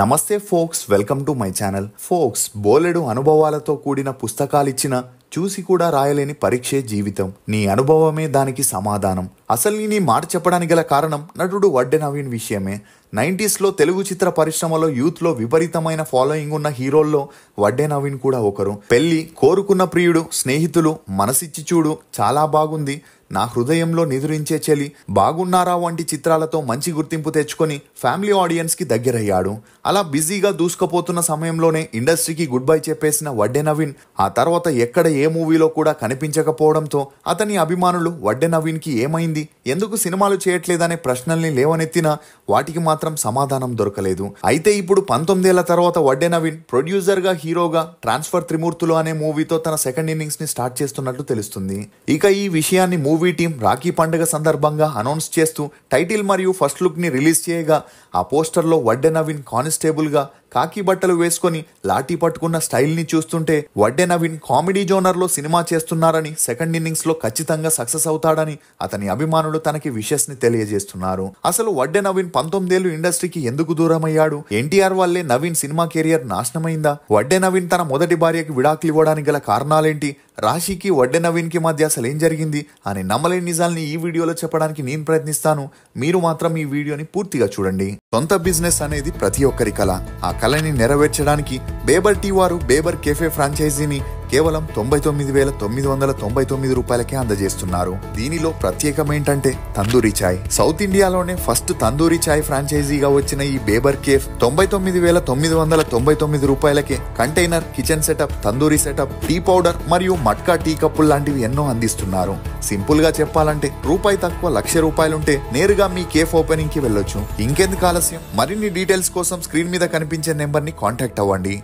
నమస్తే folks, welcome to my channel. Folks, బోలెడు అనుభవాలతో కూడిన పుస్తకాలిచ్చిన చూసి కూడా రాయలేని పరీక్షే జీవితం. నీ అనుభవమే దానికి సమాధానం. అసలు నీ మాట చెప్పడానికి గల కారణం నటుడు వడ్డే నవీన్ విషయమే. 90s తెలుగు చిత్ర పరిశ్రమలో యూత్లో విపరీతమైన ఫాలోయింగ్ ఉన్న హీరోల్లో వడ్డే నవీన్ కూడా ఒకరు. పెళ్లి, కోరుకున్న ప్రియుడు, స్నేహితులు, మనసిచ్చి చూడు, చాలా బాగుంది, నా హృదయంలో నిదురించే చెలి, బాగున్నారా వంటి చిత్రాలతో మంచి గుర్తింపు తెచ్చుకొని ఫ్యామిలీ ఆడియన్స్ కి దగ్గరయ్యాడు. అలా బిజీగా దూసుకుపోతున్న సమయంలోనే ఇండస్ట్రీకి గుడ్ బై చెప్పేసిన వడ్డే నవీన్ ఆ తర్వాత ఎక్కడ ఏ మూవీలో కూడా కనిపించకపోవడంతో అతని అభిమానులు వడ్డే నవీన్ కి ఏమైంది, ఎందుకు సినిమాలు చేయట్లేదనే ప్రశ్నల్ని లేవనెత్తినా వాటికి మాత్రం సమాధానం దొరకలేదు. అయితే ఇప్పుడు 19 ఏళ్ల తర్వాత వడ్డే నవీన్ ప్రొడ్యూసర్ గా, హీరోగా ట్రాన్స్ఫర్ త్రిమూర్తులు అనే మూవీతో తన సెకండ్ ఇన్నింగ్స్ ని స్టార్ట్ చేస్తున్నట్లు తెలుస్తుంది. ఇక ఈ విషయాన్ని మూవీ టీం రాఖీ పండుగ సందర్భంగా అనౌన్స్ చేస్తూ టైటిల్ మరియు ఫస్ట్ లుక్ ని రిలీజ్ చేయగా ఆ పోస్టర్ లో వడ్డే నవీన్ కానిస్టేబుల్ గా కాకి బట్టలు వేసుకొని లాఠీ పట్టుకున్న స్టైల్ ని చూస్తుంటే వడ్డే నవీన్ కామెడీ జోనర్ లో సినిమా చేస్తున్నారని, సెకండ్ ఇన్నింగ్స్ లో ఖచ్చితంగా సక్సెస్ అవుతాడని అతని అభిమానులు తనకి విషెస్ ని తెలియజేస్తున్నారు. అసలు వడ్డే నవీన్ 19 ఏళ్లు ఇండస్ట్రీకి ఎందుకు దూరం అయ్యాడు? ఎన్టీఆర్ వల్లే నవీన్ సినిమా కెరియర్ నాశనమైందా? వడ్డే నవీన్ తన మొదటి భార్యకి విడాకులు ఇవ్వడానికి గల కారణాలేంటి? రాశికి వడ్డే నవీన్ కి మధ్య అసలు ఏం జరిగింది అని నమ్మలేని నిజాల్ని ఈ వీడియోలో చెప్పడానికి నేను ప్రయత్నిస్తాను. మీరు మాత్రం ఈ వీడియోని పూర్తిగా చూడండి. సొంత బిజినెస్ అనేది ప్రతి ఒక్కరి కళ. ఆ కళని నెరవేర్చడానికి బేబర్ టీ వారు బేబర్ కేఫే ఫ్రాంచైజీని కేవలం 99,999 రూపాయలకే అందజేస్తున్నారు. దీనిలో ప్రత్యేకమేంటంటే తందూరి చాయ్. సౌత్ ఇండియాలోనే ఫస్ట్ తందూరి చాయ్ ఫ్రాంచైజీగా వచ్చిన ఈ బేబర్ కేఫ్ 99,999 రూపాయలకే container, kitchen setup, tandoori setup, tea powder మరియు మట్కా టీ కప్పులు లాంటివి ఎన్నో అందిస్తున్నారు. సింపుల్ గా చెప్పాలంటే రూపాయి తక్కువ ₹1,00,000 నేరుగా మీ కేఫ్ ఓపెనింగ్ కి వెళ్ళొచ్చు. ఇంకెందుకు ఆలస్యం? మరిన్ని డీటెయిల్స్ కోసం స్క్రీన్ మీద కనిపించే నెంబర్ ని కాంటాక్ట్ అవ్వండి.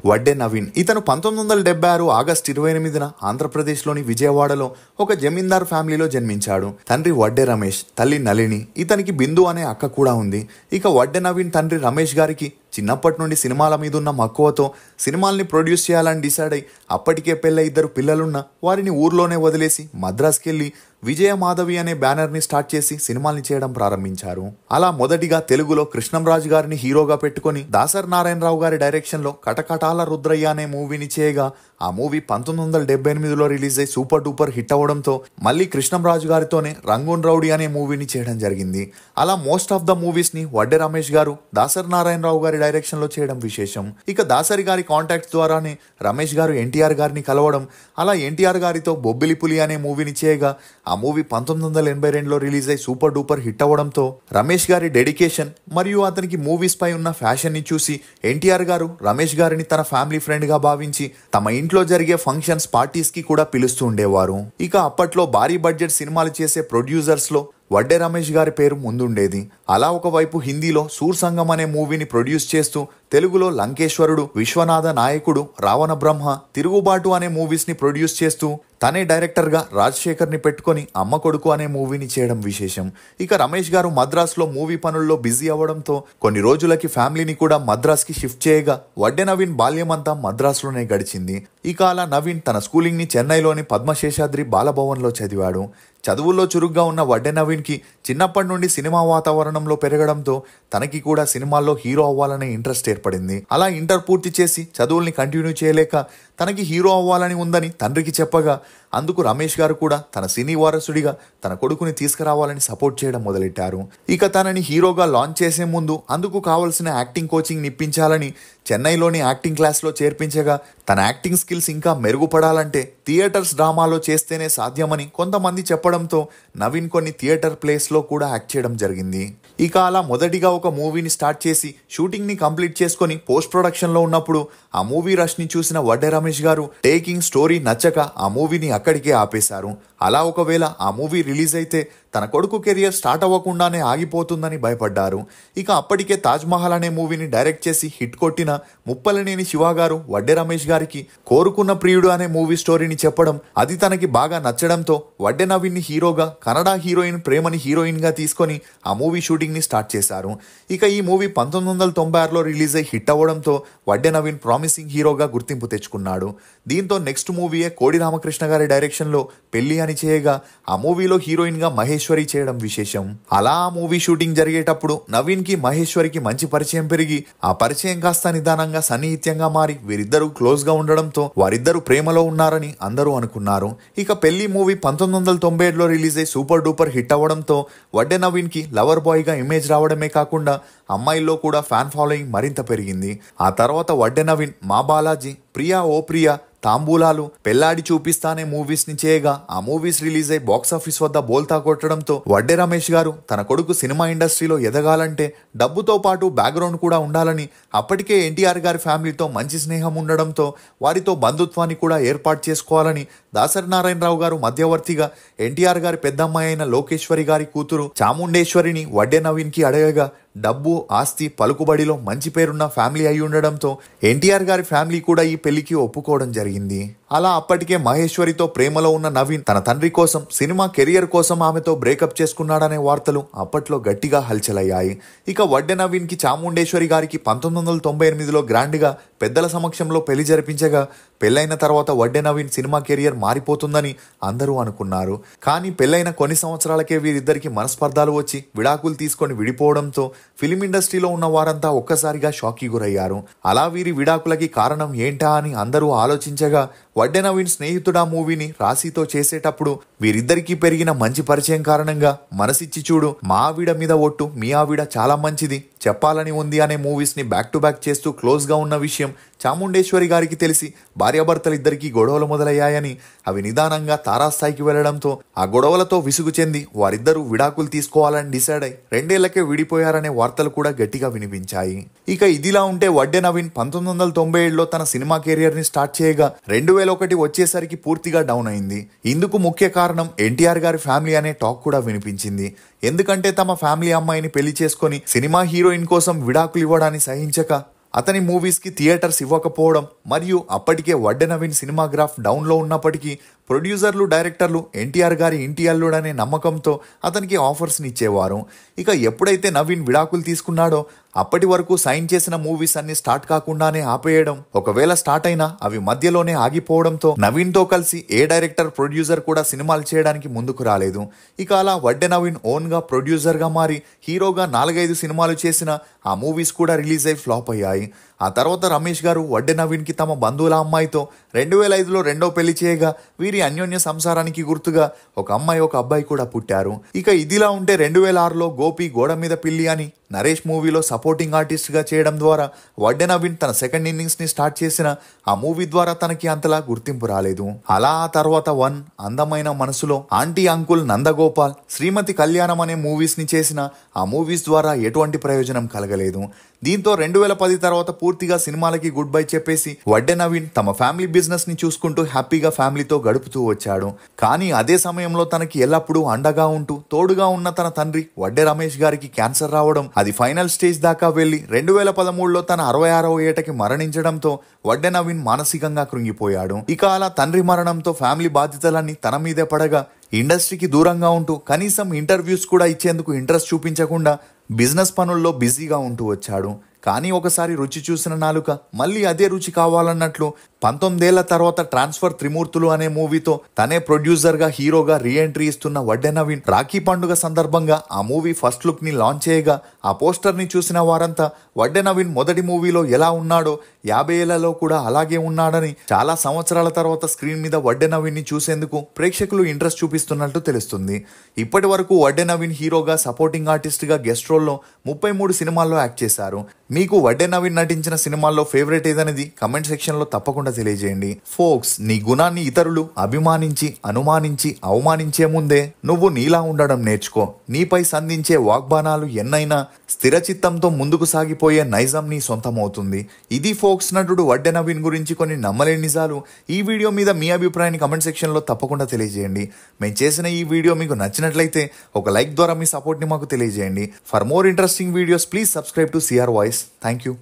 వడ్డే నవీన్ ఇతను 1976 ఆగస్టు 28న ఆంధ్రప్రదేశ్లోని విజయవాడలో ఒక జమీందార్ ఫ్యామిలీలో జన్మించాడు. తండ్రి వడ్డే రమేష్, తల్లి నళిని. ఇతనికి బిందు అనే అక్క కూడా ఉంది. ఇక వడ్డే నవీన్ తండ్రి రమేష్ గారికి చిన్నప్పటి నుండి సినిమాల మీద ఉన్న మక్కువతో సినిమాల్ని ప్రొడ్యూస్ చేయాలని డిసైడ్ అయి అప్పటికే పెళ్ళై 2 పిల్లలున్న వారిని ఊర్లోనే వదిలేసి మద్రాస్కి వెళ్ళి విజయ మాధవి అనే బ్యానర్ ని స్టార్ట్ చేసి సినిమాల్ని చేయడం ప్రారంభించారు. అలా మొదటిగా తెలుగులో కృష్ణంరాజు గారిని హీరోగా పెట్టుకుని దాసర్ నారాయణరావు గారి డైరెక్షన్ లో కటకటాల రుద్రయ్య అనే మూవీని చేయగా ఆ మూవీ 1978లో రిలీజ్ అయి సూపర్ డూపర్ హిట్ అవ్వడంతో మళ్ళీ కృష్ణంరాజు గారితోనే రంగూన్ రౌడీ అనే మూవీని చేయడం జరిగింది. అలా మోస్ట్ ఆఫ్ ద మూవీస్ ని వడ్డే రమేష్ గారు దాసర్ నారాయణరావు గారి డైరెక్షన్ లో చేయడం విశేషం. ఇక దాసరి గారి కాంటాక్ట్స్ ద్వారానే రమేష్ గారు ఎన్టీఆర్ గారిని కలవడం, అలా ఎన్టీఆర్ గారితో బొబ్బిలి పులి అనే మూవీని చేయగా ఆ మూవీ 1982లో రిలీజ్ అయి సూపర్ డూపర్ హిట్ అవ్వడంతో రమేష్ గారి డెడికేషన్ మరియు అతనికి మూవీస్ పై ఉన్న ఫ్యాషన్ ని చూసి ఎన్టీఆర్ గారు రమేష్ గారిని తన ఫ్యామిలీ ఫ్రెండ్ గా భావించి తమ ఇంట్లో జరిగే ఫంక్షన్స్, పార్టీస్ కి కూడా పిలుస్తూ ఉండేవారు. ఇక అప్పట్లో భారీ బడ్జెట్ సినిమాలు చేసే ప్రొడ్యూసర్స్ లో వడ్డే రమేష్ గారి పేరు ముందుండేది. అలా ఒకవైపు హిందీలో సూర్ సంగం అనే మూవీని ప్రొడ్యూస్ చేస్తూ తెలుగులో లంకేశ్వరుడు, విశ్వనాథ నాయకుడు, రావణ బ్రహ్మ, తిరుగుబాటు అనే మూవీస్ ని ప్రొడ్యూస్ చేస్తూ తనే డైరెక్టర్ గా రాజశేఖర్ ని పెట్టుకుని అమ్మ కొడుకు అనే మూవీని చేయడం విశేషం. ఇక రమేష్ గారు మద్రాస్ లో మూవీ పనుల్లో బిజీ అవ్వడంతో కొన్ని రోజులకి ఫ్యామిలీని కూడా మద్రాస్ కి షిఫ్ట్ చేయగా వడ్డే నవీన్ బాల్యమంతా మద్రాస్ లోనే గడిచింది. ఇక అలా నవీన్ తన స్కూలింగ్ ని చెన్నైలోని పద్మశేషాద్రి బాలభవన్ లో చదివాడు. చదువుల్లో చురుగ్గా ఉన్న వడ్డే నవీన్ కి చిన్నప్పటి నుండి సినిమా వాతావరణంలో పెరగడంతో తనకి కూడా సినిమాల్లో హీరో అవ్వాలనే ఇంట్రెస్ట్ ఏర్పడింది. అలా ఇంటర్ పూర్తి చేసి చదువుల్ని కంటిన్యూ చేయలేక తనకి హీరో అవ్వాలని ఉందని తండ్రికి చెప్పగా అందుకు రమేష్ గారు కూడా తన సినీ వారసుడిగా తన కొడుకుని తీసుకురావాలని సపోర్ట్ చేయడం మొదలెట్టారు. ఇక తనని హీరోగా లాంచ్ చేసే ముందు అందుకు కావలసిన యాక్టింగ్ కోచింగ్ నిప్పించాలని చెన్నైలోని యాక్టింగ్ క్లాస్లో చేర్పించగా తన యాక్టింగ్ స్కిల్స్ ఇంకా మెరుగుపడాలంటే థియేటర్స్ డ్రామాలో చేస్తేనే సాధ్యమని కొంతమంది చెప్పడంతో నవీన్ కొన్ని థియేటర్ ప్లేస్లో కూడా యాక్ట్ చేయడం జరిగింది. ఇక అలా మొదటిగా ఒక మూవీని స్టార్ట్ చేసి షూటింగ్ ని కంప్లీట్ చేసుకుని పోస్ట్ ప్రొడక్షన్ లో ఉన్నప్పుడు ఆ మూవీ రష్ ని చూసిన వడ్డే రమేష్ గారు టేకింగ్ స్టోరీ నచ్చక ఆ మూవీని అక్కడికే ఆపేశారు. అలా ఒకవేళ ఆ మూవీ రిలీజ్ అయితే తన కొడుకు కెరియర్ స్టార్ట్ అవ్వకుండానే ఆగిపోతుందని భయపడ్డారు. ఇక అప్పటికే తాజ్మహల్ అనే మూవీని డైరెక్ట్ చేసి హిట్ కొట్టిన ముప్పలనేని శివ గారు వడ్డే రమేష్ గారికి కోరుకున్న ప్రియుడు అనే మూవీ స్టోరీని చెప్పడం, అది తనకి బాగా నచ్చడంతో వడ్డే నవీన్ ని హీరోగా, కన్నడ హీరోయిన్ ప్రేమని హీరోయిన్ గా తీసుకొని ఆ మూవీ షూటింగ్ ని స్టార్ట్ చేశారు. ఇక ఈ మూవీ 1996లో రిలీజ్ అయి హిట్ అవ్వడంతో వడ్డే నవీన్ ప్రామిసింగ్ హీరోగా గుర్తింపు తెచ్చుకున్నాడు. దీంతో నెక్స్ట్ మూవీయే కోడి రామకృష్ణ గారి డైరెక్షన్ లో పెళ్లి అని చేయగా ఆ మూవీలో హీరోయిన్ గా మహేశ్వరి చేయడం విశేషం. అలా ఆ మూవీ షూటింగ్ జరిగేటప్పుడు నవీన్ కి మహేశ్వరికి మంచి పరిచయం పెరిగి ఆ పరిచయం కాస్త నిదానంగా సన్నిహిత్యంగా మారి వీరిద్దరూ క్లోజ్ గా ఉండడంతో వారిద్దరూ ప్రేమలో ఉన్నారని అందరూ అనుకున్నారు. ఇక పెళ్లి మూవీ 1997లో రిలీజ్ అయి సూపర్ డూపర్ హిట్ అవ్వడంతో వడ్డే నవీన్ కి లవర్ బాయ్ గా ఇమేజ్ రావడమే కాకుండా అమ్మాయిల్లో కూడా ఫ్యాన్ ఫాలోయింగ్ మరింత పెరిగింది. ఆ తర్వాత వడ్డే నవీన్ మా బాలాజీ, ప్రియా ఓ ప్రియా, తాంబూలాలు, పెళ్లాడి చూపిస్తానే మూవీస్ ని చేయగా ఆ మూవీస్ రిలీజ్ అయి బాక్సాఫీస్ వద్ద బోల్తా కొట్టడంతో వడ్డే రమేష్ గారు తన కొడుకు సినిమా ఇండస్ట్రీలో ఎదగాలంటే డబ్బుతో పాటు బ్యాక్గ్రౌండ్ కూడా ఉండాలని అప్పటికే ఎన్టీఆర్ గారి ఫ్యామిలీతో మంచి స్నేహం ఉండడంతో వారితో బంధుత్వాన్ని కూడా ఏర్పాటు చేసుకోవాలని దాసరి నారాయణరావు గారు మధ్యవర్తిగా ఎన్టీఆర్ గారి పెద్దమ్మాయి అయిన లోకేశ్వరి గారి కూతురు చాముండేశ్వరిని వడ్డే నవీన్ కి అడగగా డబ్బు, ఆస్తి, పలుకుబడిలో మంచి పేరున్న ఫ్యామిలీ అయి ఉండడంతో ఎన్టీఆర్ గారి ఫ్యామిలీ కూడా ఈ పెళ్లికి ఒప్పుకోవడం జరిగింది. అలా అప్పటికే మహేశ్వరితో ప్రేమలో ఉన్న నవీన్ తన తండ్రి కోసం, సినిమా కెరియర్ కోసం ఆమెతో బ్రేకప్ చేసుకున్నాడనే వార్తలు అప్పట్లో గట్టిగా హల్చలయ్యాయి. ఇక వడ్డే నవీన్ కి చాముండేశ్వరి గారికి 1998లో గ్రాండ్ గా పెద్దల సమక్షంలో పెళ్లి జరిపించగా పెళ్లైన తర్వాత వడ్డే నవీన్ సినిమా కెరియర్ మారిపోతుందని అందరూ అనుకున్నారు. కానీ పెళ్లైన కొన్ని సంవత్సరాలకే వీరిద్దరికి మనస్పర్ధాలు వచ్చి విడాకులు తీసుకొని విడిపోవడంతో ఫిలిం ఇండస్ట్రీలో ఉన్న వారంతా ఒక్కసారిగా షాక్కి గురయ్యారు. అలా వీరి విడాకులకి కారణం ఏంటా అని అందరూ ఆలోచించగా వడ్డే నవీన్ స్నేహితుడా మూవీని రాశితో చేసేటప్పుడు వీరిద్దరికీ పెరిగిన మంచి పరిచయం కారణంగా మనసిచ్చి చూడు, మా ఆవిడ మీద ఒట్టు, మీ ఆవిడ చాలా మంచిది, చెప్పాలని ఉంది అనే మూవీస్ ని బ్యాక్ టు బ్యాక్ చేస్తూ క్లోజ్ గా ఉన్న విషయం చాముండేశ్వరి గారికి తెలిసి భార్యాభర్తలిద్దరికీ గొడవలు మొదలయ్యాయని, అవి నిదానంగా తారాస్థాయికి వెళ్లడంతో ఆ గొడవలతో విసుగు చెంది వారిద్దరూ విడాకులు తీసుకోవాలని డిసైడ్ అయి 2 ఏళ్లకే విడిపోయారనే వార్తలు కూడా గట్టిగా వినిపించాయి. ఇక ఇదిలా ఉంటే వడ్డే నవీన్ 1997లో తన సినిమా కెరియర్ ని స్టార్ట్ చేయగా 2001 వచ్చేసరికి పూర్తిగా డౌన్ అయింది. ఇందుకు ముఖ్య కారణం ఎన్టీఆర్ గారి ఫ్యామిలీ అనే టాక్ కూడా వినిపించింది. ఎందుకంటే తమ ఫ్యామిలీ అమ్మాయిని పెళ్లి చేసుకుని సినిమా హీరోయిన్ కోసం విడాకులు ఇవ్వడాన్ని సహించక అతని మూవీస్ కి థియేటర్స్ ఇవ్వకపోవడం, మరియు అప్పటికే Vadde Naveen cinema graph down లో ఉన్నప్పటికీ ప్రొడ్యూసర్లు, డైరెక్టర్లు ఎన్టీఆర్ గారి ఇంటి అల్లుడనే నమ్మకంతో అతనికి ఆఫర్స్ని ఇచ్చేవారు. ఇక ఎప్పుడైతే నవీన్ విడాకులు తీసుకున్నాడో అప్పటి వరకు సైన్ చేసిన మూవీస్ అన్ని స్టార్ట్ కాకుండానే ఆపేయడం, ఒకవేళ స్టార్ట్ అయినా అవి మధ్యలోనే ఆగిపోవడంతో నవీన్ తో కలిసి ఏ డైరెక్టర్, ప్రొడ్యూసర్ కూడా సినిమాలు చేయడానికి ముందుకు రాలేదు. ఇక అలా వడ్డే నవీన్ ఓన్ గా ప్రొడ్యూసర్ గా మారి హీరోగా 4-5 సినిమాలు చేసిన ఆ మూవీస్ కూడా రిలీజ్ అయి ఫ్లాప్ అయ్యాయి. ఆ తర్వాత రమేష్ గారు వడ్డే నవీన్ కి తమ బంధువుల అమ్మాయితో 2005లో రెండో పెళ్లి చేయగా వీరి అన్యోన్య సంసారానికి గుర్తుగా ఒక అమ్మాయి, ఒక అబ్బాయి కూడా పుట్టారు. ఇక ఇదిలా ఉంటే 2006లో గోపి గోడ మీద పిల్లి అని నరేష్ మూవీలో సపోర్టింగ్ ఆర్టిస్ట్ గా చేయడం ద్వారా వడ్డే నవీన్ తన సెకండ్ ఇన్నింగ్స్ ని స్టార్ట్ చేసిన ఆ మూవీ ద్వారా తనకి అంతలా గుర్తింపు రాలేదు. అలా ఆ తర్వాత 1, అందమైన మనసులో, ఆంటీ అంకుల్, నందగోపాల్, శ్రీమతి కళ్యాణం అనే మూవీస్ ని చేసిన ఆ మూవీస్ ద్వారా ఎటువంటి ప్రయోజనం కలగలేదు. దీంతో 2010 తర్వాత పూర్తిగా సినిమాలకి గుడ్ బై చెప్పేసి వడ్డే నవీన్ తమ ఫ్యామిలీ బిజినెస్ ని చూసుకుంటూ హ్యాపీగా ఫ్యామిలీతో గడుపుతూ వచ్చాడు. కానీ అదే సమయంలో తనకి ఎల్లప్పుడూ అండగా ఉంటూ తోడుగా ఉన్న తన తండ్రి వడ్డే రమేష్ గారికి క్యాన్సర్ రావడం, అది ఫైనల్ స్టేజ్ దాకా వెళ్లి 2013లో తన 66వ ఏటకి మరణించడంతో వడ్డే నవీన్ మానసికంగా కృంగిపోయాడు. ఇక అలా తండ్రి మరణంతో ఫ్యామిలీ బాధ్యతలన్నీ తన మీదే పడగా ఇండస్ట్రీకి దూరంగా ఉంటూ కనీసం ఇంటర్వ్యూస్ కూడా ఇచ్చేందుకు ఇంట్రెస్ట్ చూపించకుండా బిజినెస్ పనుల్లో బిజీగా ఉంటూ వచ్చాడు. కానీ ఒకసారి రుచి చూసిన నాలుక మళ్ళీ అదే రుచి కావాలన్నట్లు 19 ఏళ్ల తర్వాత ట్రాన్స్ఫర్ త్రిమూర్తులు అనే మూవీతో తనే ప్రొడ్యూసర్ గా, హీరోగా రీఎంట్రీ ఇస్తున్న వడ్డే నవీన్ రాఖీ పండుగ సందర్భంగా ఆ మూవీ ఫస్ట్ లుక్ ని లాంచ్ చేయగా ఆ పోస్టర్ ని చూసిన వారంతా వడ్డే నవీన్ మొదటి మూవీలో ఎలా ఉన్నాడో 50 ఏళ్లలో కూడా అలాగే ఉన్నాడని, చాలా సంవత్సరాల తర్వాత స్క్రీన్ మీద వడ్డే నవీన్ ని చూసేందుకు ప్రేక్షకులు ఇంట్రెస్ట్ చూపిస్తున్నట్టు తెలుస్తుంది. ఇప్పటి వరకు వడ్డే నవీన్ హీరోగా, సపోర్టింగ్ ఆర్టిస్ట్ గా, గెస్ట్ రోల్లో 33 సినిమాల్లో యాక్ట్ చేశారు. మీకు వడ్డే నవీన్ నటించిన సినిమాల్లో ఫేవరెట్ ఏదనేది కమెంట్ సెక్షన్ లో తప్పకుండా తెలియజేయండి. ఫోక్స్, నీ గుణాన్ని ఇతరులు అభిమానించి అనుమానించి అవమానించే ముందే నువ్వు నీలా ఉండడం నేర్చుకో. నీపై సంధించే వాగ్బానాలు ఎన్నైనా స్థిర చిత్తంతో ముందుకు సాగిపోయే నైజం నీ సొంతమవుతుంది. ఇది ఫోక్స్ నటుడు వడ్డే నవీన్ గురించి కొన్ని నమ్మలేని నిజాలు. ఈ వీడియో మీద మీ అభిప్రాయాన్ని కమెంట్ సెక్షన్ లో తప్పకుండా తెలియజేయండి. మేము చేసిన ఈ వీడియో మీకు నచ్చినట్లయితే ఒక లైక్ ద్వారా మీ సపోర్ట్ ని మాకు తెలియజేయండి. For more interesting videos please subscribe to CR voice. Thank you.